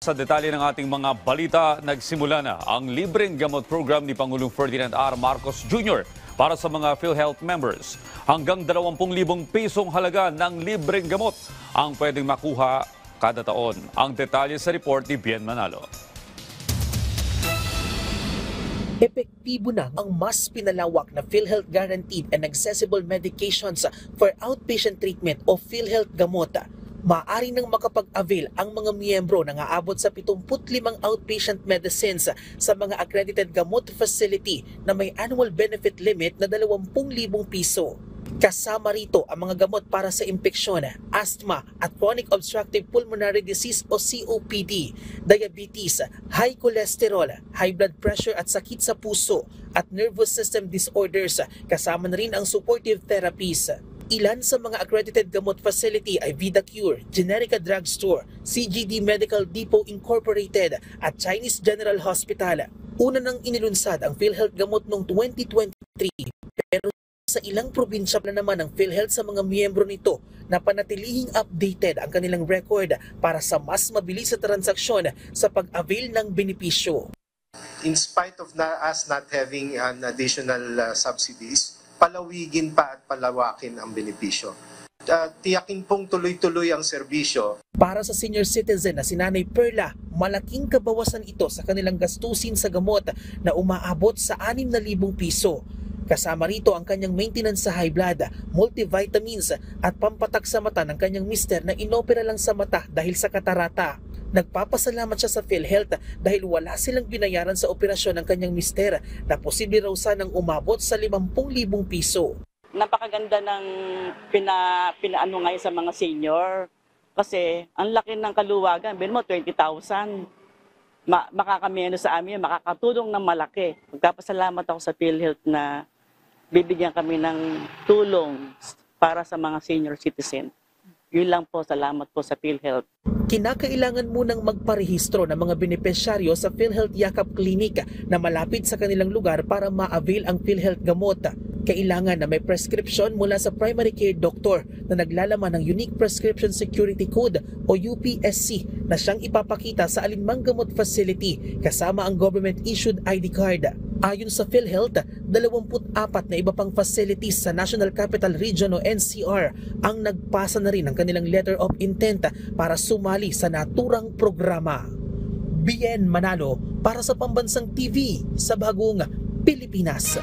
Sa detalye ng ating mga balita, nagsimula na ang libreng gamot program ni Pangulong Ferdinand R. Marcos Jr. para sa mga PhilHealth members. Hanggang 20,000 pisong halaga ng libreng gamot ang pwedeng makuha kada taon. Ang detalye sa report ni Bien Manalo. Epektibo na ang mas pinalawak na PhilHealth Guaranteed and Accessible Medications for Outpatient Treatment o PhilHealth Gamot. Maaari nang makapag-avail ang mga miyembro na aabot sa 75 outpatient medicines sa mga accredited gamot facility na may annual benefit limit na 20,000 piso. Kasama rito ang mga gamot para sa impeksyon, asthma at chronic obstructive pulmonary disease o COPD, diabetes, high cholesterol, high blood pressure at sakit sa puso at nervous system disorders, kasama na rin ang supportive therapies. Ilan sa mga accredited gamot facility ay VidaCure, Generica Drugstore, CGD Medical Depot Incorporated at Chinese General Hospital. Una nang inilunsad ang PhilHealth Gamot noong 2023 pero sa ilang probinsya na naman ang PhilHealth sa mga miyembro nito na panatilihing updated ang kanilang record para sa mas mabilis na transaksyon sa pag-avail ng benepisyo. In spite of us not having an additional subsidies, palawigin pa at palawakin ang benepisyo. Tiyakin pong tuloy-tuloy ang serbisyo. Para sa senior citizen na si Nanay Perla, malaking kabawasan ito sa kanilang gastusin sa gamot na umaabot sa 6,000 piso. Kasama rito ang kanyang maintenance sa high blood, multivitamins at pampatak sa mata ng kanyang mister na inopera lang sa mata dahil sa katarata. Nagpapasalamat siya sa PhilHealth dahil wala silang binayaran sa operasyon ng kanyang mister na posible raw sanang umabot sa 50,000 piso. Napakaganda ng pinaano ngayon sa mga senior kasi ang laki ng kaluwagan, bin mo 20,000. Makakameno sa amin, makakatulong ng malaki. Magpapasalamat ako sa PhilHealth na bibigyan kami ng tulong para sa mga senior citizen. Yun lang po, salamat po sa PhilHealth. Kinakailangan munang magparehistro ng mga benepisyaryo sa PhilHealth Yakap Clinic na malapit sa kanilang lugar para ma-avail ang PhilHealth gamot. Kailangan na may prescription mula sa primary care doctor na naglalaman ng Unique Prescription Security Code o UPSC na siyang ipapakita sa alinmang gamot facility kasama ang government-issued ID card. Ayon sa PhilHealth, 24 na iba pang facilities sa National Capital Region o NCR ang nagpasa na rin ng kanilang letter of intent para sumali sa naturang programa. Bien Manalo para sa Pambansang TV sa Bagong Pilipinas.